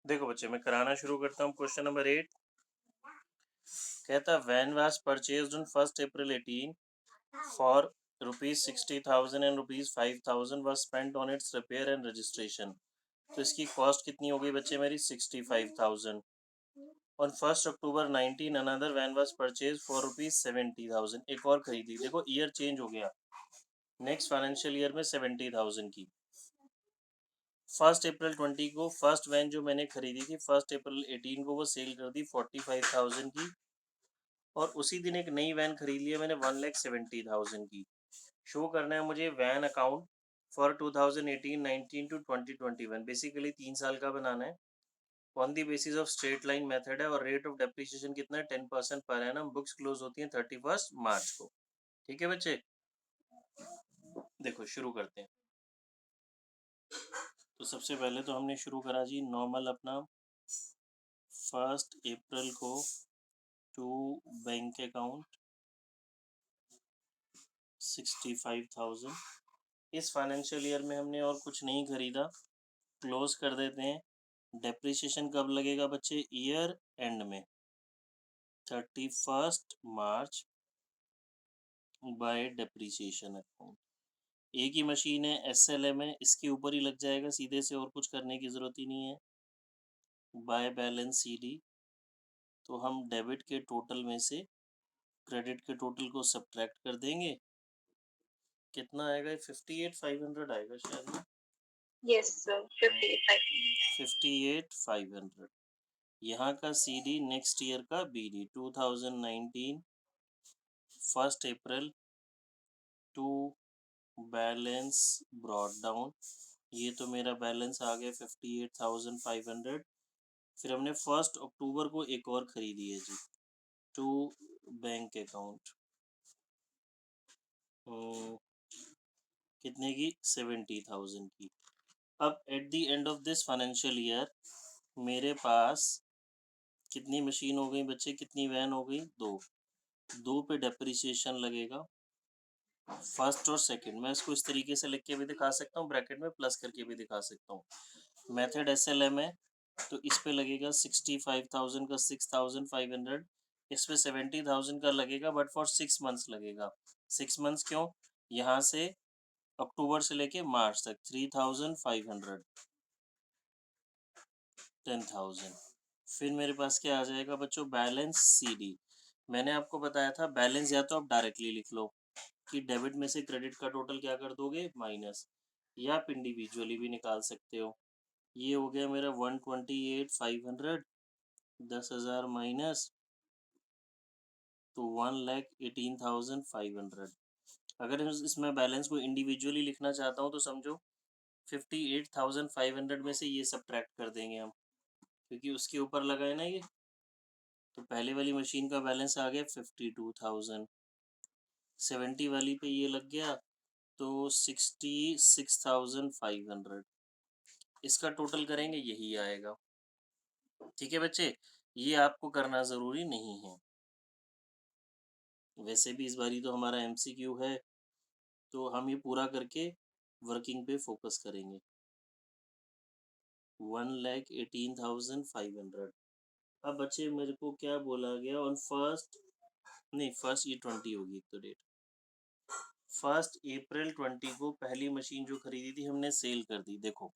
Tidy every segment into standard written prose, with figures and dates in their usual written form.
देखो बच्चे, मैं कराना शुरू करता हूँ। क्वेश्चन नंबर 8 कहता van was purchased on 1 April 18 for ₹60,000 and ₹5,000 was spent on its repair and registration. तो इसकी कॉस्ट कितनी हो गई बच्चे मेरी 65,000। On 1 October 19 another van was purchase for ₹70,000। एक और खरीदी। देखो ईयर चेंज हो गया, नेक्स्ट फाइनेंशियल ईयर में 70,000 की। 1 अप्रैल 20 को फर्स्ट वैन जो मैंने खरीदी थी 1 अप्रैल 18 को वो सेल कर दी 45,000 की, और उसी दिन एक नई वैन खरीद लिया मैंने 1,70,000 की। शो करना है मुझे van account for 2018-19 to 2021। Basically 3 साल का बनाना है। On the basis of straight line method है, और रेट ऑफ डेप्रिसिएशन कितना है 10% पर एनम। बुक्स क्लोज होती हैं 31 मार्च को। ठीक है बच्चे, देखो शुरू करते हैं। तो सबसे पहले तो हमने शुरू करा जी नॉर्मल अपना 1 अप्रैल को टू बैंक अकाउंट 65,000। इस फाइनेंशियल ईयर में हमने और कुछ नहीं खरीदा, क्लोज कर देते हैं। डेप्रिसिएशन कब लगेगा बच्चे? ईयर एंड में 31 मार्च बाय डेप्रिसिएशन अकाउंट। एक ही मशीन है, SLM है, इसके ऊपर ही लग जाएगा सीधे से, और कुछ करने की ज़रूरत ही नहीं है। बाय बैलेंस CD, तो हम डेबिट के टोटल में से क्रेडिट के टोटल को सब्ट्रैक्ट कर देंगे। कितना आएगा? 58,500 आएगा शायद ना। Yes, sir. 58,500. 58,500। यहाँ का CD नेक्स्ट ईयर का BD 2019 1 April to balance brought down. ये तो मेरा बैलेंस आ गया 58,500। फिर हमने 1 अक्टूबर को एक और खरीदी है जी, टू बैंक अकाउंट कितने की? 70,000 की। अब at the end of this financial year मेरे पास कितनी मशीन हो गई बच्चे? कितनी वैन हो गई? दो पे डेप्रिसिएशन लगेगा, फर्स्ट और सेकंड। मैं इसको इस तरीके से लिख के भी दिखा सकता हूँ, ब्रैकेट में प्लस करके भी दिखा सकता हूँ। मेथड SLM है, तो इस पे लगेगा 65,000 का 6,500, इस पे 70,000 का लगेगा, बट फॉर 6 मंथ्स लगेगा। 6 मंथ्स क्यों? यहाँ से अक्टूबर से लेके मार्च तक 3,500, 10,000। फिर मेरे पास क्या आ जाएगा बच्चों? Balance CD। मैंने आपको बताया था बैलेंस या तो आप डायरेक्टली लिख लो कि डेबिट में से क्रेडिट का टोटल क्या कर दोगे? माइनस, या आप इंडिविजुअली भी निकाल सकते हो। ये हो गया मेरा 128,500, 10,000 माइनस, तो 1,18,500। अगर इसमें बैलेंस को इंडिविजुअली लिखना चाहता हूँ तो समझो 58,500 में से ये सब्ट्रैक्ट कर देंगे हम, क्योंकि उसके ऊपर लगा है ना ये। तो पहले वाली मशीन का बैलेंस आ गया 52,000, 70 वाली पे ये लग गया तो 66,500। इसका टोटल करेंगे, यही आएगा। ठीक है बच्चे, ये आपको करना ज़रूरी नहीं है। वैसे भी इस बारी तो हमारा MCQ है, तो हम ये पूरा करके वर्किंग पे फोकस करेंगे। 1,18,500। अब बच्चे मेरे को क्या बोला गया? ऑन फर्स्ट, नहीं फर्स्ट ये 20 होगी तो डेट 1 अप्रैल 20 को पहली मशीन जो खरीदी थी हमने सेल कर दी। देखो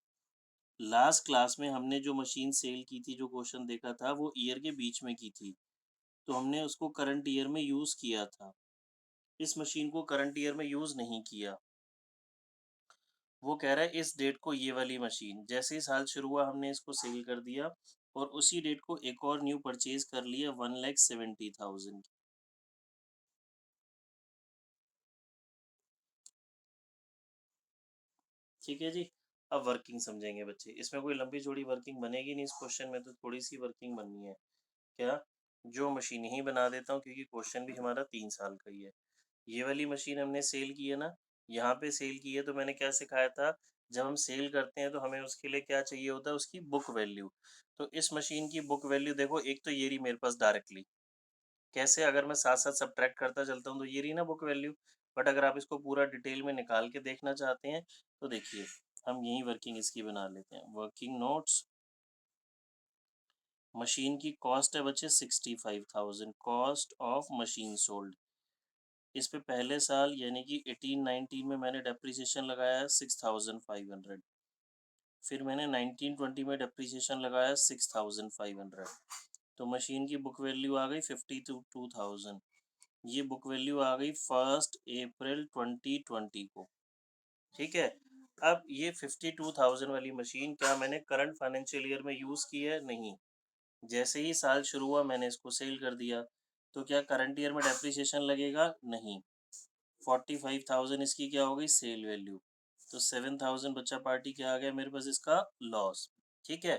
लास्ट क्लास में हमने जो मशीन सेल की थी, जो क्वेश्चन देखा था, वो ईयर के बीच में की थी, तो हमने उसको करंट ईयर में यूज़ किया था। इस मशीन को करंट ईयर में यूज़ नहीं किया। वो कह रहा है इस डेट को ये वाली मशीन, जैसे ही साल शुरू हुआ हमने इसको सेल कर दिया, और उसी डेट को एक और न्यू परचेज कर लिया 1,70,000 की। ठीक है जी। अब वर्किंग समझेंगे बच्चे। इसमें कोई लंबी चौड़ी वर्किंग बनेगी नहीं, इस क्वेश्चन में तो थोड़ी सी वर्किंग बननी है। क्या? जो मशीन ही बना देता हूँ, क्योंकि क्वेश्चन भी हमारा 3 साल का ही है। ये वाली मशीन हमने सेल की है ना, यहाँ पे सेल की है, तो मैंने क्या सिखाया था? जब हम सेल करते हैं तो हमें उसके लिए क्या चाहिए होता है? उसकी बुक वैल्यू। तो इस मशीन की बुक वैल्यू देखो, एक तो ये रही मेरे पास डायरेक्टली। कैसे? अगर मैं साथ साथ सब्ट्रैक्ट करता चलता हूँ तो ये रही ना बुक वैल्यू। बट अगर आप इसको पूरा डिटेल में निकाल के देखना चाहते हैं तो देखिए, हम यही वर्किंग इसकी बना लेते हैं। वर्किंग नोट्स मशीन की कॉस्ट है बच्चे 65,000, कॉस्ट ऑफ मशीन सोल्ड। इस पे पहले साल यानी कि 18-19 में मैंने डेप्रिसिएशन लगाया 6,500, फिर मैंने 19-20 में डेप्रिसिएशन लगाया 6,500, तो मशीन की बुक वैल्यू आ गई 52,000। ये बुक वैल्यू आ गई 1 अप्रैल 2020 को। ठीक है, अब ये 52,000 वाली मशीन क्या मैंने करंट फाइनेंशियल ईयर में यूज़ की है? नहीं। जैसे ही साल शुरू हुआ मैंने इसको सेल कर दिया, तो क्या करंट ईयर में डेप्रिसिएशन लगेगा? नहीं। 45,000 इसकी क्या हो गई? Sale value. तो 7,000 बच्चा पार्टी क्या आ गया मेरे पास? इसका लॉस। ठीक है,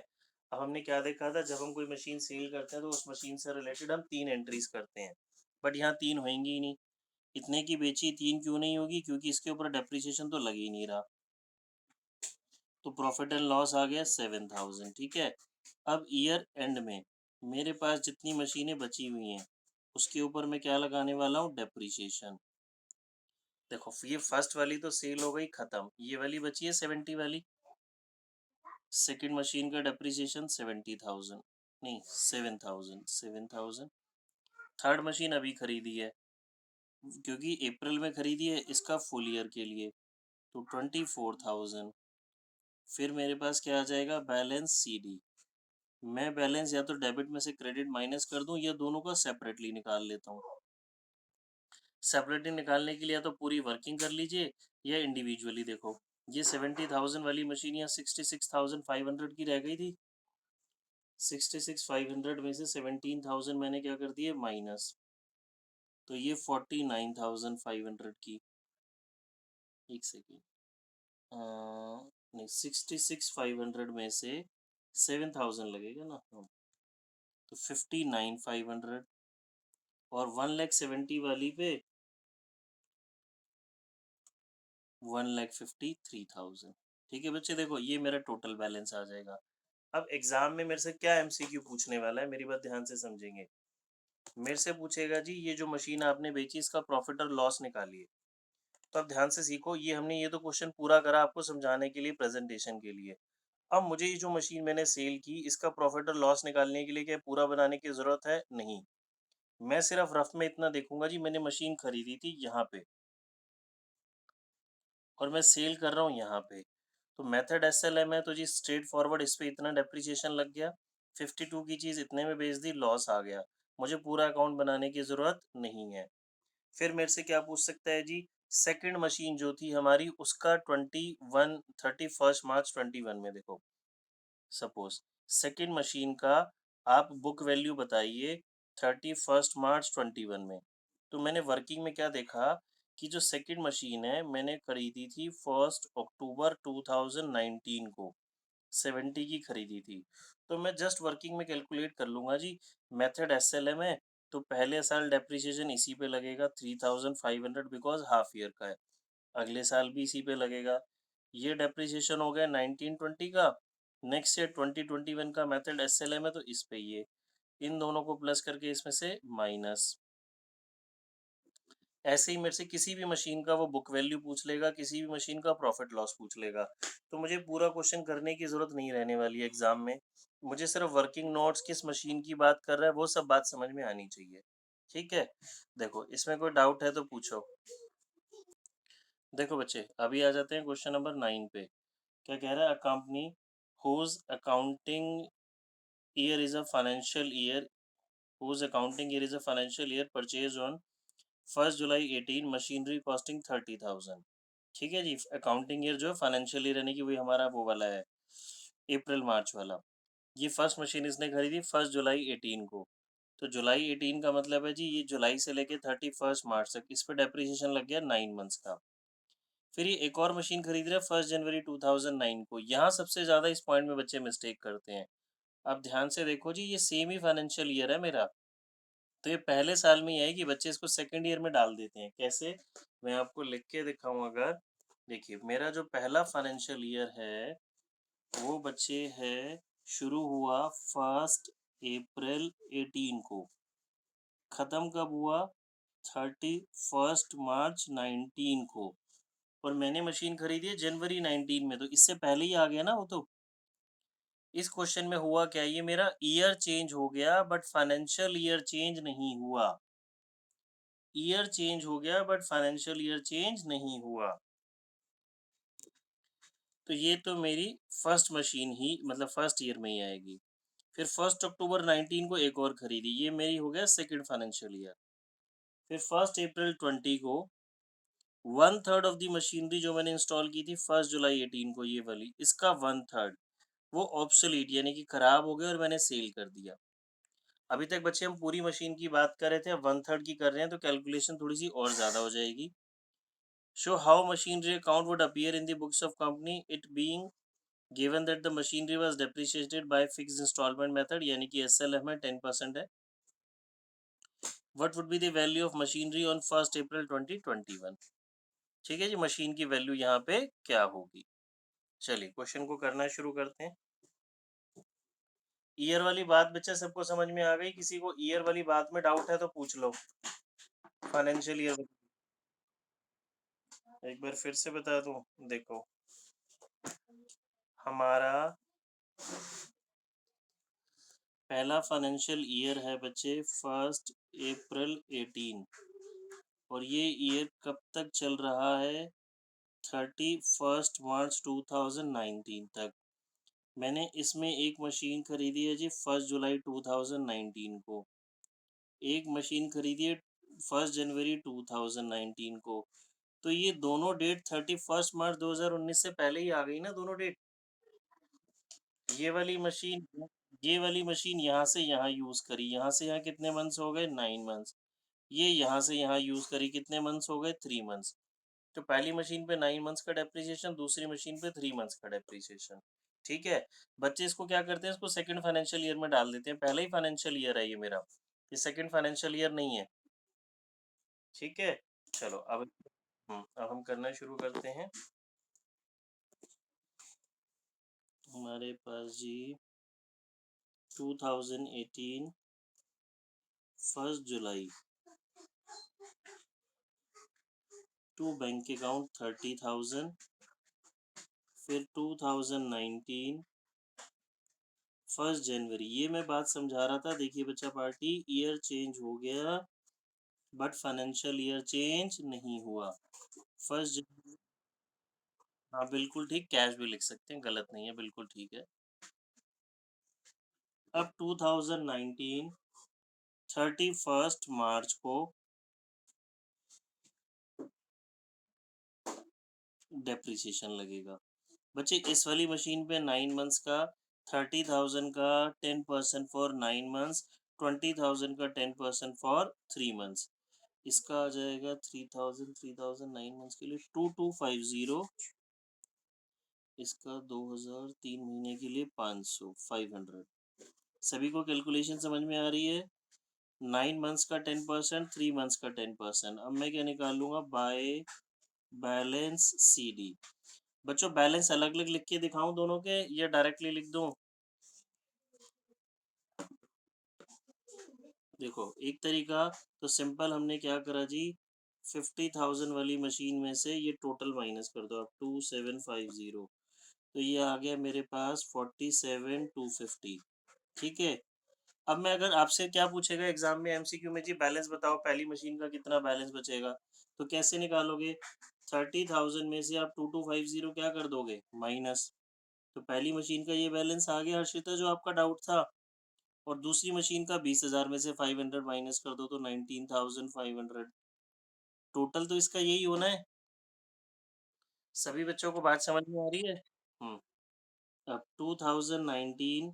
अब हमने क्या देखा था, जब हम कोई मशीन सेल करते हैं तो उस मशीन से रिलेटेड हम 3 एंट्रीज करते हैं, बट यहाँ 3 होंगी ही नहीं। इतने की बेची, 3 क्यों नहीं होगी? क्योंकि इसके ऊपर डेप्रिसिएशन तो लग ही नहीं रहा, तो प्रॉफिट एंड लॉस आ गया 7,000। ठीक है, अब ईयर एंड में मेरे पास जितनी मशीनें बची हुई हैं उसके ऊपर मैं क्या लगाने वाला हूँ? डेप्रिसिएशन। देखो ये फर्स्ट वाली तो सेल हो गई, खत्म। ये वाली बची है 70 वाली, सेकंड मशीन का डेप्रिसिएशन 70,000, नहीं 7,000। थर्ड मशीन अभी खरीदी है, क्योंकि अप्रैल में खरीदी है, इसका फुल ईयर के लिए, तो 24,000। फिर मेरे पास क्या आ जाएगा? Balance CD। मैं बैलेंस या तो डेबिट में से क्रेडिट माइनस कर दूं या दोनों का सेपरेटली निकाल लेता हूँ। सेपरेटली निकालने के लिए या तो पूरी वर्किंग कर लीजिए या इंडिविजुअली। देखो ये 70,000 वाली मशीन या 66,500 की रह गई थी, 66,500 में से 17,000 मैंने क्या कर दिए? माइनस, तो ये 49,500 की, एक सेकेंड, नहीं 66,500 में से 7,000 लगेगा ना, हाँ, तो 59,500, और 1,70,000 वाली पे 1,53,000। ठीक है बच्चे, देखो ये मेरा टोटल बैलेंस आ जाएगा। अब एग्जाम में मेरे से क्या MCQ पूछने वाला है, मेरी बात ध्यान से समझेंगे। मेरे से पूछेगा जी ये जो मशीन आपने बेची इसका प्रॉफिट और लॉस निकालिए। तो अब ध्यान से सीखो, ये हमने ये तो क्वेश्चन पूरा करा आपको समझाने के लिए, प्रेजेंटेशन के लिए। अब मुझे ये जो मशीन मैंने सेल की इसका प्रॉफिट और लॉस निकालने के लिए क्या पूरा बनाने की जरूरत है? नहीं। मैं सिर्फ रफ में इतना देखूंगा जी, मैंने मशीन खरीदी थी यहाँ पे और मैं सेल कर रहा हूँ यहाँ पे, तो मेथड SLM है, तो जी स्ट्रेट फॉरवर्ड इस पे इतना डेप्रिसिएशन लग गया, 52 की चीज़ इतने में बेच दी, लॉस आ गया, मुझे पूरा अकाउंट बनाने की ज़रूरत नहीं है। फिर मेरे से क्या पूछ सकता है जी, सेकंड मशीन जो थी हमारी उसका 31 मार्च 21 में, देखो सपोज सेकंड मशीन का आप बुक वैल्यू बताइए 31 मार्च 21 में। तो मैंने वर्किंग में क्या देखा कि जो सेकंड मशीन है मैंने खरीदी थी 1 अक्टूबर 2019 को, 70 की खरीदी थी। तो मैं जस्ट वर्किंग में कैलकुलेट कर लूँगा जी, मेथड SLM है, तो पहले साल डेप्रिसिएशन इसी पे लगेगा 3,500, बिकॉज हाफ ईयर का है, अगले साल भी इसी पे लगेगा। ये डेप्रिसिएशन हो गया 1920 का, नेक्स्ट ईयर 2021 का मेथड SLM है, तो इस पे ये इन दोनों को प्लस करके इसमें से माइनस। ऐसे ही मेरे से किसी भी मशीन का वो बुक वैल्यू पूछ लेगा, किसी भी मशीन का प्रॉफिट लॉस पूछ लेगा, तो मुझे पूरा क्वेश्चन करने की ज़रूरत नहीं रहने वाली है एग्जाम में। मुझे सिर्फ वर्किंग नोट्स किस मशीन की बात कर रहा है वो सब बात समझ में आनी चाहिए। ठीक है, देखो इसमें कोई डाउट है तो पूछो। देखो बच्चे अभी आ जाते हैं क्वेश्चन नंबर 9 पे। क्या कह रहा है? A company whose accounting year is a financial year, whose accounting year is a financial year purchase on 1 July 18 machinery costing 30,000। ठीक है जी, अकाउंटिंग ईयर जो है फाइनेंशियल ईयर यानी कि वही हमारा वो वाला है, अप्रैल मार्च वाला। ये फर्स्ट मशीन इसने खरीदी 1 जुलाई 18 को, तो जुलाई 18 का मतलब है जी ये जुलाई से लेके 31 मार्च तक, इस पर डेप्रिसिएशन लग गया 9 मंथ्स का। फिर ये एक और मशीन खरीद रहे हैं 1 जनवरी 2009 को। यहाँ सबसे ज़्यादा इस पॉइंट में बच्चे मिस्टेक करते हैं। अब ध्यान से देखो जी, ये सेम ही फाइनेंशियल ईयर है मेरा, तो ये पहले साल में ही है कि बच्चे इसको सेकंड ईयर में डाल देते हैं। कैसे? मैं आपको लिख के दिखाऊं अगर, देखिए मेरा जो पहला फाइनेंशियल ईयर है वो बच्चे है, शुरू हुआ 1 अप्रैल 18 को, ख़त्म कब हुआ? 31 मार्च 19 को, और मैंने मशीन खरीदी है जनवरी 19 में, तो इससे पहले ही आ गया ना वो तो। इस क्वेश्चन में हुआ क्या, ये मेरा ईयर चेंज हो गया बट फाइनेंशियल ईयर चेंज नहीं हुआ। ईयर चेंज हो गया बट फाइनेंशियल ईयर चेंज नहीं हुआ। तो ये तो मेरी फर्स्ट मशीन ही मतलब फर्स्ट ईयर में ही आएगी। फिर 1 अक्टूबर 19 को एक और खरीदी, ये मेरी हो गया सेकंड फाइनेंशियल ईयर। फिर 1 अप्रैल 20 को 1/3 ऑफ द मशीनरी जो मैंने इंस्टॉल की थी 1 जुलाई 18 को, ये वाली, इसका 1/3 वो ऑब्सोलीट यानी कि खराब हो गया और मैंने सेल कर दिया। अभी तक बच्चे हम पूरी मशीन की बात कर रहे थे, अब 1/3 की कर रहे हैं तो कैलकुलेशन थोड़ी सी और ज़्यादा हो जाएगी। Show how machinery account would appear in the books of company it being given that the machinery was depreciated by fixed instalment method, यानी कि एसएलएफ में 10% है। What would be the value of machinery on 1 April 2021। ठीक है जी, machine की value यहाँ पे क्या होगी। चलिए क्वेश्चन को करना शुरू करते हैं। ईयर वाली बात बच्चा सबको समझ में आ गई? किसी को ईयर वाली बात में डाउट है तो पूछ लो। फाइनेंशियल ईयर एक बार फिर से बता दूं, देखो हमारा पहला फाइनेंशियल ईयर है बच्चे 1 अप्रैल 18, और ये ईयर कब तक चल रहा है, 31 मार्च 2019 तक। मैंने इसमें एक मशीन खरीदी है जी 1 जुलाई 2019 को, एक मशीन खरीदी है 1 जनवरी 2019 को। तो ये दोनों डेट 31 मार्च 2019 से पहले ही आ गई ना दोनों डेट। ये वाली मशीन यहाँ से यहाँ यूज करी, यहाँ से यहाँ कितने मंथ्स हो गए, 9 मंथ्स। ये यहाँ से यहाँ यूज करी, कितने मंथ्स हो गए, 3 मंथ्स। तो पहली मशीन पे 9 मंथ्स का डेप्रिसिएशन, दूसरी मशीन पे 3 मंथ्स का डेप्रिसिएशन। ठीक है बच्चे, इसको क्या करते हैं, इसको सेकंड फाइनेंशियल ईयर में डाल देते हैं। पहला ही फाइनेंशियल ईयर है ये मेरा, ये सेकंड फाइनेंशियल ईयर नहीं है। ठीक है चलो अब हम करना शुरू करते हैं। हमारे पास जी 2018 1 जुलाई टू बैंक अकाउंट 30,000। फिर 2019 1 जनवरी, ये मैं बात समझा रहा था। देखिए बच्चा पार्टी, ईयर चेंज हो गया बट फाइनेंशियल ईयर चेंज नहीं हुआ। 1 जनवरी, हाँ बिल्कुल ठीक, कैश भी लिख सकते हैं, गलत नहीं है, बिल्कुल ठीक है। अब 2019 31 मार्च को डेप्रिसिएशन लगेगा। बच्चे इस वाली मशीन पे 9 मंथ्स का 30,000 का 10% फॉर 9 मंथ्स, 20,000 का 10% फॉर 3 मंथ्स। इसका आ जाएगा 3,000 9 मंथ्स के लिए 2250। इसका 2000 3 महीने के लिए 500 500। सभी को कैलकुलेशन समझ में आ रही है? 9 मंथ्स का 10%, 3 मंथ्स का 10%। अब मैं क्या निकाल लूंगा, बाय बैलेंस सी डी। बच्चों बैलेंस अलग अलग लिख के दिखाऊं दोनों के, या डायरेक्टली लिख दूं? देखो एक तरीका तो सिंपल, हमने क्या करा जी, 50,000 वाली मशीन में से ये टोटल माइनस कर दो आप, 2750। तो ये आ गया मेरे पास 47,250। ठीक है, अब मैं अगर आपसे क्या पूछेगा एग्जाम में एमसीक्यू में, जी बैलेंस बताओ पहली मशीन का कितना बैलेंस बचेगा, तो कैसे निकालोगे? 30,000 में से आप 2250 क्या कर दोगे, माइनस। तो पहली मशीन का ये बैलेंस आ गया हर्षिता, जो आपका डाउट था। और दूसरी मशीन का 20,000 में से 500 माइनस कर दो तो 19,500। टोटल तो इसका यही होना है। सभी बच्चों को बात समझ में आ रही है? अब 2019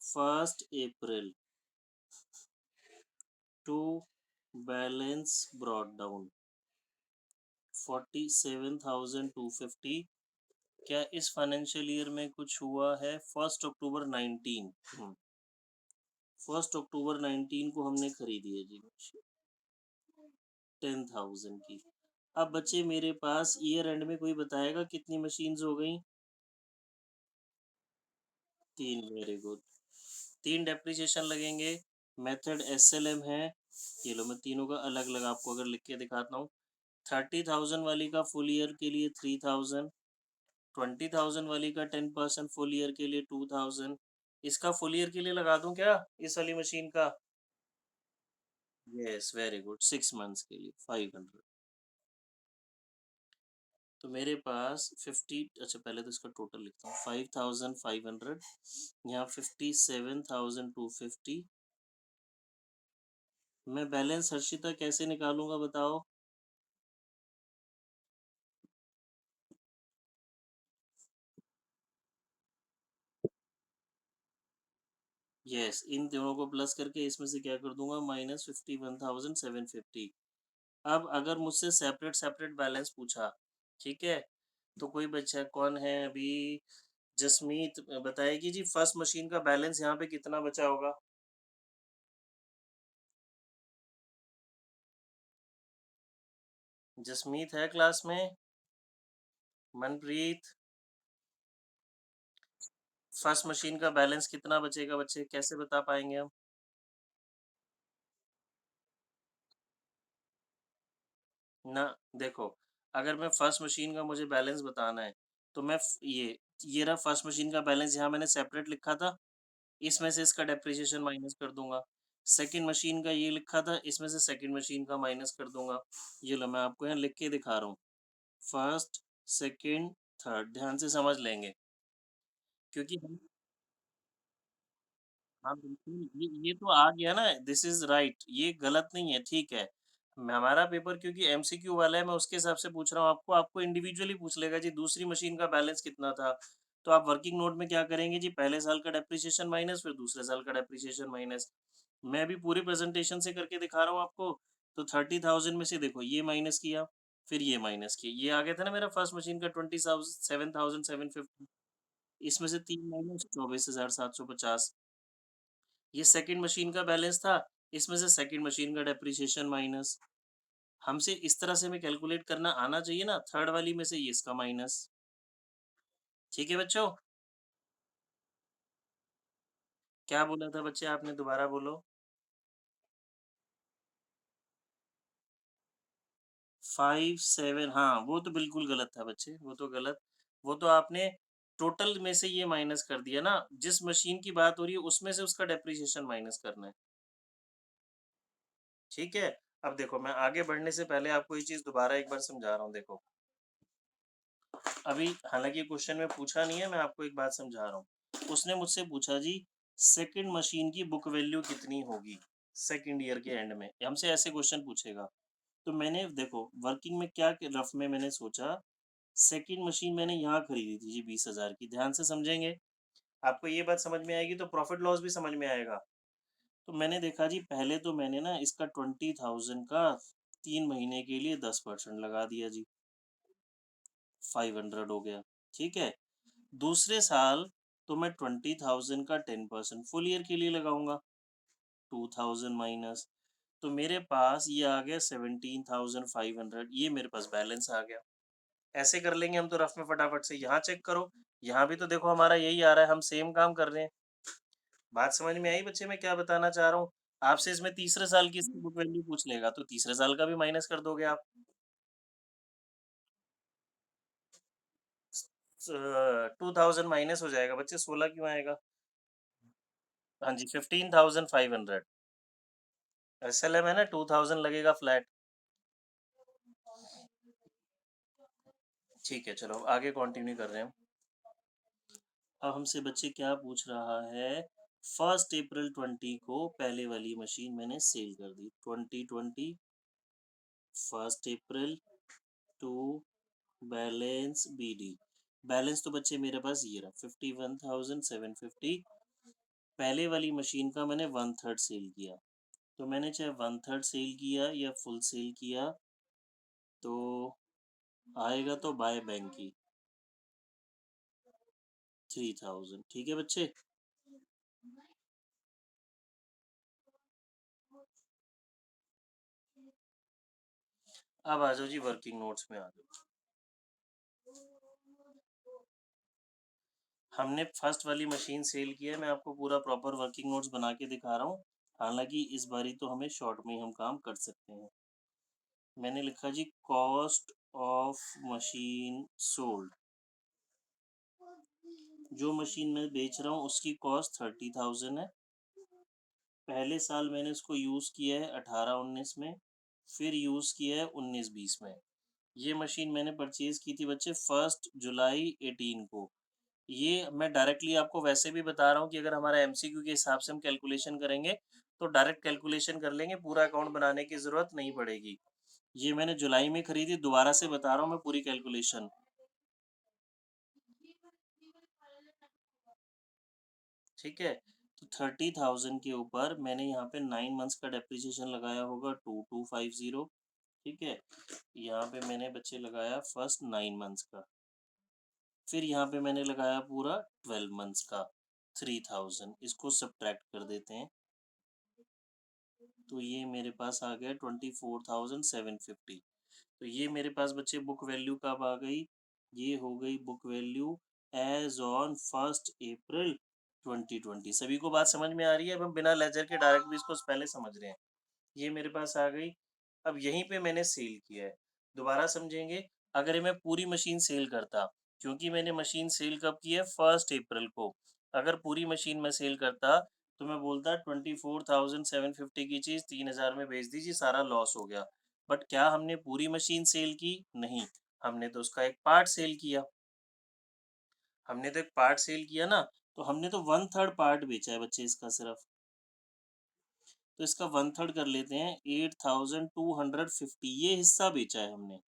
1 April to balance brought down 47,250। क्या इस फाइनेंशियल ईयर में कुछ हुआ है? 1 अक्टूबर 19 1 अक्टूबर 19 को हमने खरीदी है जी 10,000 की। अब बच्चे मेरे पास ईयर एंड में कोई बताएगा कितनी मशीन्स हो गई? 3, वेरी गुड। 3 डेप्रिसिएशन लगेंगे, मेथड एसएलएम है। ये लो मैं तीनों का अलग अलग आपको अगर लिख के दिखाता हूँ। 30,000 वाली का फुल ईयर के लिए 3,000, 20,000 वाली का 10% फुल ईयर के लिए 2,000, इसका फुल ईयर के लिए लगा दूं क्या इस वाली मशीन का? यस वेरी गुड, 6 मंथ्स के लिए 500। तो मेरे पास 50, अच्छा पहले तो इसका टोटल लिखता हूँ, 5,500, यहाँ 57,250। मैं बैलेंस हर्षिता कैसे निकालूंगा बताओ? यस, इन दोनों को प्लस करके इसमें से क्या कर दूंगा, -51,750। अब अगर मुझसे सेपरेट सेपरेट बैलेंस पूछा, ठीक है, तो कोई बच्चा कौन है अभी, जसमीत बताएगी जी फर्स्ट मशीन का बैलेंस यहाँ पे कितना बचा होगा? जसमीत है क्लास में? मनप्रीत, फर्स्ट मशीन का बैलेंस कितना बचेगा बच्चे, कैसे बता पाएंगे हम? ना, देखो, अगर मैं फर्स्ट मशीन का मुझे बैलेंस बताना है, तो मैं ये रहा फर्स्ट मशीन का बैलेंस, यहाँ मैंने सेपरेट लिखा था, इसमें से इसका डेप्रिसिएशन माइनस कर दूंगा। सेकंड मशीन का ये लिखा था, इसमें से सेकंड मशीन का माइनस कर दूंगा। ये लो मैं आपको यहाँ लिख के दिखा रहा हूँ, फर्स्ट, सेकंड, थर्ड, ध्यान से समझ लेंगे, क्योंकि हम, हाँ बिल्कुल, ये तो आ गया ना, दिस इज राइट, ये गलत नहीं है, ठीक है। हमारा पेपर क्योंकि एमसीक्यू वाला है, मैं उसके हिसाब से पूछ रहा हूँ आपको, आपको इंडिविजुअली पूछ लेगा जी दूसरी मशीन का बैलेंस कितना था, तो आप वर्किंग नोट में क्या करेंगे जी, पहले साल का डेप्रिसिएशन माइनस, फिर दूसरे साल का डेप्रिसिएशन माइनस। मैं भी पूरी प्रेजेंटेशन से करके दिखा रहा हूँ आपको। तो 30,000 में से देखो ये माइनस किया, फिर ये माइनस किया, ये आ गया था ना मेरा फर्स्ट मशीन का 27,750। इसमें से 3 माइनस 24,750। ये सेकंड मशीन का बैलेंस था, इसमें से सेकंड मशीन का डेप्रिसिएशन माइनस। हमसे इस तरह से हमें कैलकुलेट करना आना चाहिए ना, थर्ड वाली में से ये इसका माइनस। ठीक है बच्चों? क्या बोला था बच्चे आपने, दोबारा बोलो। 5 7, हाँ वो तो बिल्कुल गलत था बच्चे, वो तो गलत, वो तो आपने टोटल में से ये माइनस कर दिया ना, जिस मशीन की बात हो रही है उसमें से उसका डेप्रिसिएशन माइनस करना है। ठीक है, अब देखो मैं आगे बढ़ने से पहले आपको ये चीज दोबारा एक बार समझा रहा हूँ, देखो अभी हालांकि क्वेश्चन में पूछा नहीं है, मैं आपको एक बात समझा रहा हूँ। उसने मुझसे पूछा जी सेकंड मशीन की बुक वैल्यू कितनी होगी सेकंड ईयर के एंड में, हमसे ऐसे क्वेश्चन पूछेगा। तो मैंने देखो वर्किंग में क्या रफ में मैंने सोचा, सेकंड मशीन मैंने यहाँ खरीदी थी जी 20,000 की, ध्यान से समझेंगे, आपको ये बात समझ में आएगी तो प्रॉफिट लॉस भी समझ में आएगा। तो मैंने देखा जी पहले तो मैंने ना इसका 20,000 का 3 महीने के लिए 10% लगा दिया जी, 500 हो गया, ठीक है। दूसरे साल तो मैं 20,000 का 10% फुल ईयर के लिए लगाऊंगा, 2,000 माइनस, तो मेरे पास ये आ गया 17,500, ये मेरे पास बैलेंस आ गया। ऐसे कर लेंगे हम तो रफ में फटाफट से, यहाँ चेक करो, यहाँ भी तो देखो हमारा यही आ रहा है, हम सेम काम कर रहे हैं। बात समझ में आई बच्चे मैं क्या बताना चाह रहा हूँ? आपसे इसमें तीसरे साल की इसकी बुक वैल्यू पूछ लेगा, तो तीसरे साल का भी माइनस कर दोगे आप। 2,000 माइनस हो जाएगा बच्चे, 16 क्यों आएगा? हाँ जी, 15,500। एसएलएम है ना, 2,000 लगेगा फ्लैट। ठीक है, चलो आगे कंटिन्यू कर रहे हैं। अब हमसे बच्चे क्या पूछ रहा है, 1 अप्रैल 20 को पहले वाली मशीन मैंने सेल कर दी, 2020 1 April to balance BD. Balance तो बच्चे मेरे पास ये रहा 51,750। पहले वाली मशीन का मैंने 1/3 सेल किया, तो मैंने चाहे 1/3 सेल किया या फुल सेल किया, तो आएगा तो बाय बैंक की 3,000। ठीक है बच्चे, अब आ जाओ जी वर्किंग नोट्स में आ जाओ। हमने फर्स्ट वाली मशीन सेल किया है, मैं आपको पूरा प्रॉपर वर्किंग नोट्स बना के दिखा रहा हूँ। हालांकि इस बारी तो हमें शॉर्ट में ही हम काम कर सकते हैं। मैंने लिखा जी कॉस्ट ऑफ मशीन सोल्ड, जो मशीन मैं बेच रहा हूँ उसकी कॉस्ट 30,000 है। पहले साल मैंने इसको यूज़ किया है 18-19 में, फिर यूज़ किया है 19-20 में। ये मशीन मैंने परचेज़ की थी बच्चे 1 जुलाई 18 को। ये मैं डायरेक्टली आपको वैसे भी बता रहा हूँ कि अगर हमारा एमसीक्यू के हिसाब से हम कैलकुलेशन करेंगे तो डायरेक्ट कैलकुलेशन कर लेंगे, पूरा अकाउंट बनाने की ज़रूरत नहीं पड़ेगी। ये मैंने जुलाई में खरीदी, दोबारा से बता रहा हूँ मैं पूरी कैलकुलेशन। ठीक है, तो 30,000 के ऊपर मैंने यहाँ पे 9 मंथ्स का डेप्रिसिएशन लगाया होगा 2250। ठीक है, यहाँ पे मैंने बच्चे लगाया फर्स्ट 9 मंथ्स का, फिर यहाँ पे मैंने लगाया पूरा 12 मंथ्स का 3000। इसको सब्ट्रैक्ट कर देते हैं तो ये मेरे पास आ गया 24,750। तो ये मेरे पास बच्चे बुक वैल्यू कब आ गई, ये हो गई बुक वैल्यू एज ऑन 1 अप्रैल 2020। सभी को बात समझ में आ रही है? अब हम बिना लेजर के डायरेक्ट भी इसको पहले समझ रहे हैं। ये मेरे पास आ गई। अब यहीं पे मैंने सेल किया है, दोबारा समझेंगे। अगर ये मैं पूरी मशीन सेल करता, क्योंकि मैंने मशीन सेल कब की है 1 अप्रैल को, अगर पूरी मशीन में सेल करता तो मैं बोलता 24,750 की चीज़ 3,000 में बेच दीजिए, सारा लॉस हो गया। बट क्या हमने पूरी मशीन सेल की? नहीं, हमने तो उसका एक पार्ट सेल किया। हमने तो एक पार्ट सेल किया ना, तो हमने तो 1/3 पार्ट बेचा है बच्चे इसका सिर्फ। तो इसका 1/3 कर लेते हैं, 8,250 ये हिस्सा बेचा है हमने।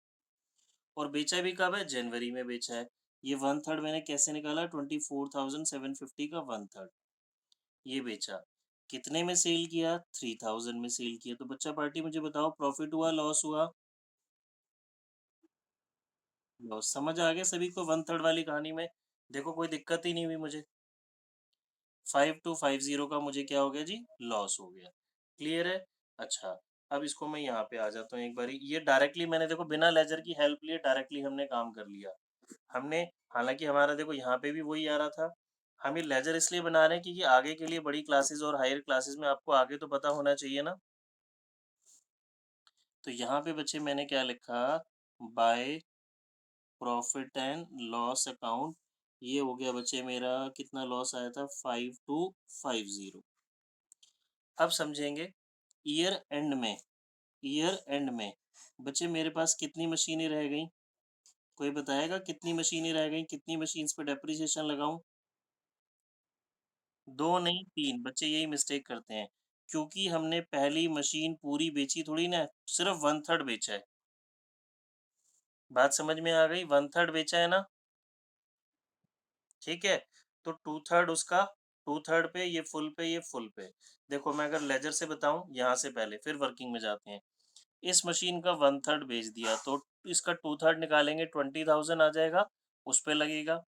और बेचा भी कब है? जनवरी में बेचा है। ये 1/3 मैंने कैसे निकाला? 24,750 का 1/3 ये बेचा। कितने में सेल किया? 3,000 में सेल किया। तो बच्चा पार्टी मुझे बताओ, प्रॉफिट हुआ लॉस हुआ? लॉस। समझ आ गया सभी को 1/3 वाली कहानी में? देखो कोई दिक्कत ही नहीं हुई मुझे। 5250 का मुझे क्या हो गया जी? लॉस हो गया। क्लियर है? अच्छा, अब इसको मैं यहाँ पे आ जाता हूँ एक बारी। ये डायरेक्टली मैंने देखो बिना लेजर की हेल्प लिए डायरेक्टली हमने काम कर लिया। हमने, हालांकि हमारा देखो यहाँ पे भी वही आ रहा था। हम ये लेजर इसलिए बना रहे हैं क्योंकि आगे के लिए बड़ी क्लासेस और हायर क्लासेस में आपको आगे तो पता होना चाहिए ना। तो यहाँ पे बच्चे मैंने क्या लिखा? By profit and loss account. ये हो गया बच्चे मेरा, कितना लॉस आया था? 5250। अब समझेंगे। ईयर एंड में, ईयर एंड में बच्चे मेरे पास कितनी मशीनें रह गई? कोई बताएगा कितनी मशीनें रह गई? कितनी मशीन्स पे डेप्रिसिएशन लगाऊं? 2 नहीं 3। बच्चे यही मिस्टेक करते हैं, क्योंकि हमने पहली मशीन पूरी बेची थोड़ी ना, सिर्फ 1/3 बेचा है। बात समझ में आ गई? 1/3 बेचा है ना, ठीक है। तो 2/3 उसका, 2/3 पे ये फुल पे, ये फुल पे। देखो मैं अगर लेजर से बताऊं यहाँ से पहले, फिर वर्किंग में जाते हैं। इस मशीन का 1/3 बेच दिया तो इसका 2/3 निकालेंगे, 20,000 आ जाएगा, उस पे लगेगा।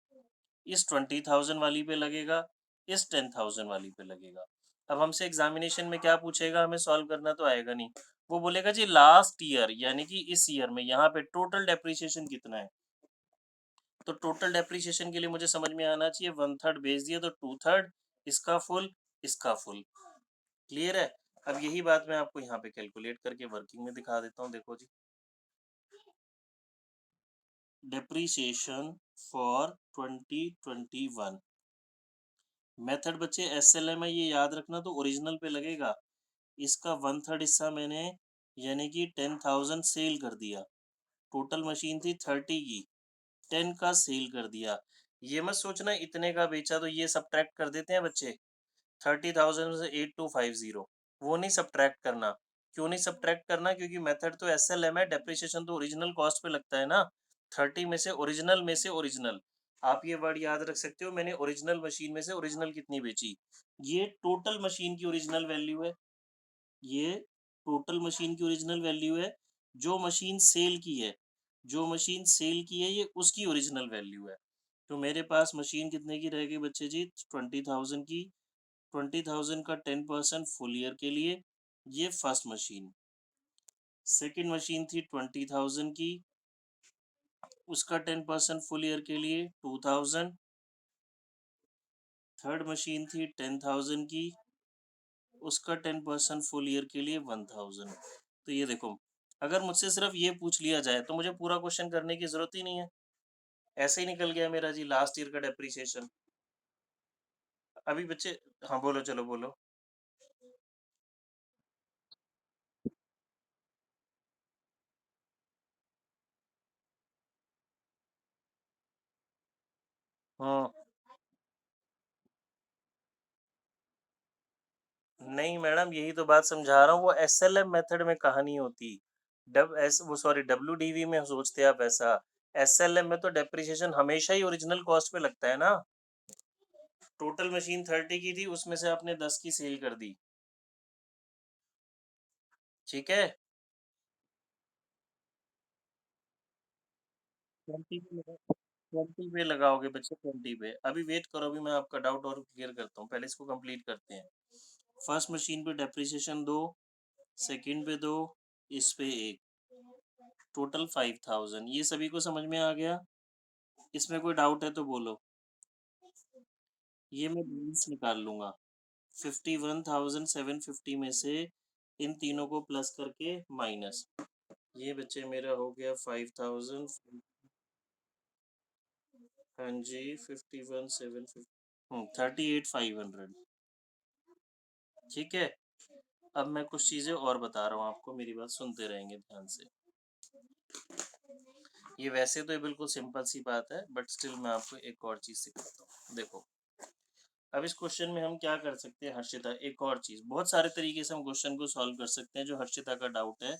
इस 20,000 वाली पे लगेगा, इस 10,000 वाली पे लगेगा। अब हमसे एग्जामिनेशन में क्या पूछेगा? हमें सॉल्व करना तो आएगा नहीं। वो बोलेगा जी लास्ट ईयर यानी कि इस ईयर में यहाँ पे टोटल डेप्रिसिएशन कितना है। तो टोटल डेप्रिसिएशन के लिए मुझे समझ में आना चाहिए 1/3 बेच दिया तो 2/3, इसका फुल, इसका फुल। क्लियर है? अब यही बात मैं आपको यहाँ पे कैलकुलेट करके वर्किंग में दिखा देता हूँ। देखो जी, डेप्रिसिएशन फॉर 2021 मेथड बच्चे एसएलएम है, ये याद रखना। तो ओरिजिनल पे लगेगा। इसका 1/3 हिस्सा मैंने यानी कि 10,000 सेल कर दिया। टोटल मशीन थी 30 की, 10 का सेल कर दिया। ये मत सोचना इतने का बेचा, तो ये सब्ट्रैक्ट कर देते हैं बच्चे 30,000 से 8250, वो नहीं सब्ट्रैक्ट करना। क्यों नहीं सब्ट्रैक्ट करना? क्योंकि मेथड तो एसएलएम है, डेप्रिसिएशन तो ओरिजिनल कॉस्ट पे लगता है ना। 30 में से ओरिजिनल, में से ओरिजिनल। आप ये वर्ड याद रख सकते हो, मैंने ओरिजिनल मशीन में से ओरिजिनल कितनी बेची। ये टोटल मशीन की ओरिजिनल वैल्यू है। ये टोटल मशीन की ओरिजिनल वैल्यू है। जो मशीन सेल की है, जो मशीन सेल की है, ये उसकी ओरिजिनल वैल्यू है। तो मेरे पास मशीन कितने की रह गई बच्चे जी? 20,000 की। 20,000 का 10% फुल ईयर के लिए, ये फर्स्ट मशीन। सेकंड मशीन थी 20,000 की, उसका 10% फुल ईयर के लिए 2,000। थर्ड मशीन थी 10,000 की, उसका 10% फुल ईयर के लिए 1,000। तो ये देखो, अगर मुझसे सिर्फ ये पूछ लिया जाए तो मुझे पूरा क्वेश्चन करने की जरूरत ही नहीं है। ऐसे ही निकल गया मेरा जी लास्ट ईयर का डेप्रिसिएशन। अभी बच्चे, हाँ बोलो, चलो बोलो। हाँ, नहीं मैडम, यही तो बात समझा रहा हूँ, वो एसएलएम मेथड में कहा नहीं होती। डब एस वो सॉरी डब्ल्यूडीवी में सोचते आप ऐसा। एसएलएम में तो डेप्रिसिएशन हमेशा ही ओरिजिनल कॉस्ट पे लगता है ना। टोटल मशीन 30 की थी, उसमें से आपने 10 की सेल कर दी, ठीक है। 20 पे 20 पे लगाओगे बच्चे, 20 पे। अभी वेट करो, अभी मैं आपका डाउट और क्लियर करता हूँ, पहले इसको कंप्लीट करते हैं। फर्स्ट मशीन पे डेप्रिसिएशन दो, सेकंड पे दो, इस पे एक, टोटल 5000। ये सभी को समझ में आ गया? इसमें कोई डाउट है तो बोलो। ये मैं बैलेंस निकाल लूंगा। 51,750 में से इन तीनों को प्लस करके माइनस, ये बच्चे मेरा हो गया 5000। हाँ जी, 51,750, 38,500, ठीक है। अब मैं कुछ चीजें और बता रहा हूँ आपको, मेरी बात सुनते रहेंगे ध्यान से। ये वैसे तो ये बिल्कुल सिंपल सी बात है, बट स्टिल मैं आपको एक और चीज सिखाता हूँ, देखो। अब इस क्वेश्चन में हम क्या कर सकते हैं हर्षिता, एक और चीज, बहुत सारे तरीके से हम क्वेश्चन को सॉल्व कर सकते हैं जो हर्षिता का डाउट है।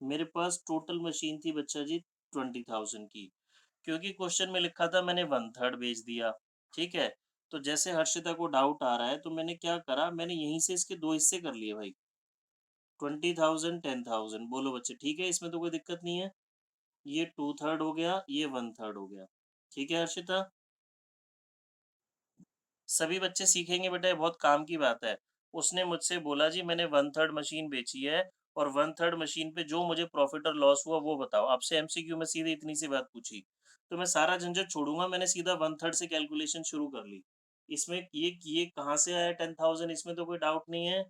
मेरे पास टोटल मशीन थी बच्चा जी 20,000 की, क्योंकि क्वेश्चन में लिखा था मैंने 1/3 बेच दिया, ठीक है। तो जैसे हर्षिता को डाउट आ रहा है, तो मैंने क्या करा, मैंने यहीं से इसके दो हिस्से कर लिए भाई, 20,000 10,000। बोलो बच्चे, ठीक है, इसमें तो कोई दिक्कत नहीं है। ये 2/3 हो गया, ये 1/3 हो गया, ठीक है हर्षिता। सभी बच्चे सीखेंगे बेटा, ये बहुत काम की बात है। उसने मुझसे बोला जी मैंने 1/3 मशीन बेची है, और 1/3 मशीन पे जो मुझे प्रॉफिट और लॉस हुआ वो बताओ। आपसे एमसीक्यू में सीधे इतनी सी बात पूछी, तो मैं सारा झंझट छोड़ूंगा, मैंने सीधा 1/3 से कैलकुलेशन शुरू कर ली। इसमें ये कहाँ से आया 10,000, इसमें तो कोई डाउट नहीं है।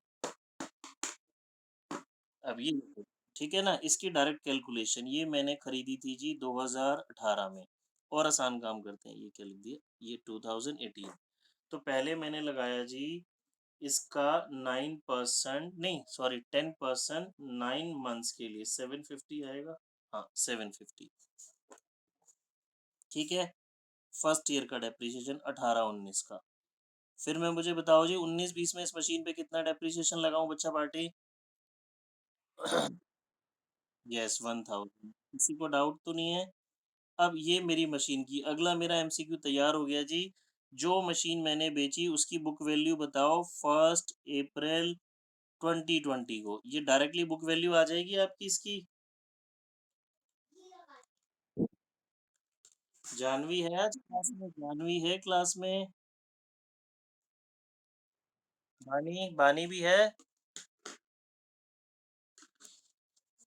अब ये देखो, ठीक है ना, इसकी डायरेक्ट कैलकुलेशन, ये मैंने खरीदी थी जी 2018 में। और आसान काम करते हैं, ये क्या लिख दिया, ये 2018। तो पहले मैंने लगाया जी इसका 9%, नहीं सॉरी 10%, 9 मंथ्स के लिए 750 आएगा। हाँ 750, ठीक है। फर्स्ट ईयर का डेप्रिसिएशन 18-19 का। फिर मैं मुझे बताओ जी 19-20 में इस मशीन पे कितना डेप्रिसिएशन लगाऊं बच्चा पार्टी? यस 1000। किसी को डाउट तो नहीं है? अब ये मेरी मशीन की, अगला मेरा एमसीक्यू तैयार हो गया जी। जो मशीन मैंने बेची उसकी बुक वैल्यू बताओ 1 अप्रैल 2020 को। ये डायरेक्टली बुक वैल्यू आ जाएगी आपकी इसकी। जानवी है आज क्लास में? जानवी है क्लास में? बानी, बानी भी है?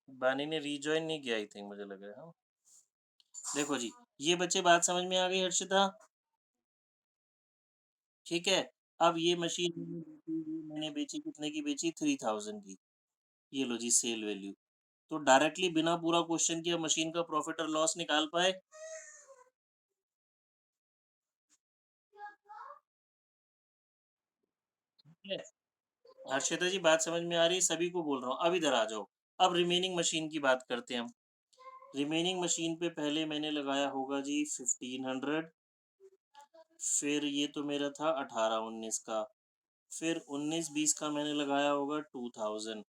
बानी ने रीजॉइन नहीं किया आई थिंक, मुझे लग रहा है, हाँ। देखो जी, ये बच्चे बात समझ में आ गई हर्षिता? ठीक है। अब ये मशीन मैंने बेची कितने की बेची? 3000 की। ये लो जी सेल वैल्यू। तो डायरेक्टली बिना पूरा क्वेश्चन किया मशीन का प्रॉफिट और लॉस निकाल पाए? ठीक है। हर्षिता जी बात समझ में आ रही है? सभी को बोल रहा हूँ, अब इधर आ जाओ। अब रिमेनिंग मशीन की बात करते हैं हम। रिमेनिंग मशीन पे पहले मैंने लगाया होगा जी 1500। फिर ये तो मेरा था 18-19 का। फिर 19-20 का मैंने लगाया होगा 2000।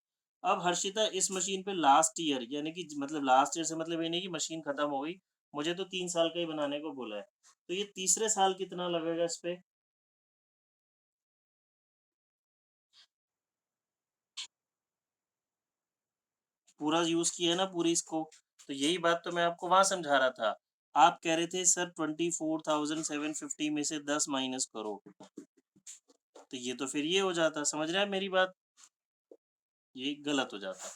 अब हर्षिता इस मशीन पे लास्ट ईयर, यानी कि मतलब लास्ट ईयर से मतलब ये नहीं कि मशीन खत्म हो गई, मुझे तो 3 साल का ही बनाने को बोला है। तो ये तीसरे साल कितना लगेगा इस पे? पूरा यूज किया है ना पूरी इसको। तो यही बात तो मैं आपको वहां समझा रहा था। आप कह रहे थे सर 24,750 में से 10 माइनस करो, तो ये तो फिर ये हो जाता, समझ रहे हैं मेरी बात? ये गलत हो जाता।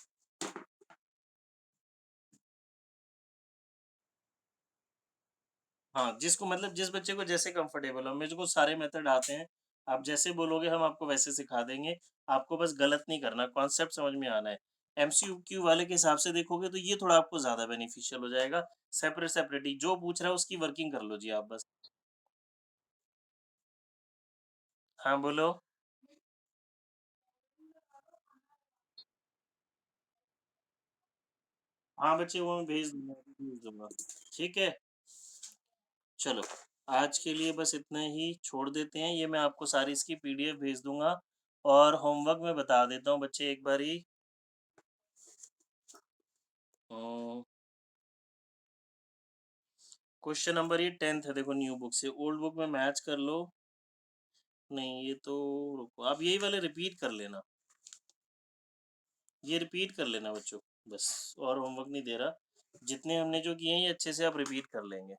हाँ, जिसको मतलब जिस बच्चे को जैसे कंफर्टेबल हो, मेरे को सारे मेथड आते हैं। आप जैसे बोलोगे हम आपको वैसे सिखा देंगे। आपको बस गलत नहीं करना, कॉन्सेप्ट समझ में आना है। एमसीक्यू वाले के हिसाब से देखोगे तो ये थोड़ा आपको ज्यादा बेनिफिशियल हो जाएगा। सेपरेट सेपरेट ही जो पूछ रहा है उसकी वर्किंग कर लो जी आप बस। हाँ बोलो। हाँ बच्चे वो मैं भेज दूंगा। ठीक है, चलो आज के लिए बस इतना ही छोड़ देते हैं। ये मैं आपको सारी इसकी पीडीएफ भेज दूंगा और होमवर्क में बता देता हूँ बच्चे एक बारी। क्वेश्चन नंबर ये 10th है, देखो न्यू बुक से ओल्ड बुक में मैच कर लो। नहीं ये तो रुको, आप यही वाले रिपीट कर लेना, ये रिपीट कर लेना बच्चों, बस और होमवर्क नहीं दे रहा। जितने हमने जो किए हैं ये अच्छे से आप रिपीट कर लेंगे।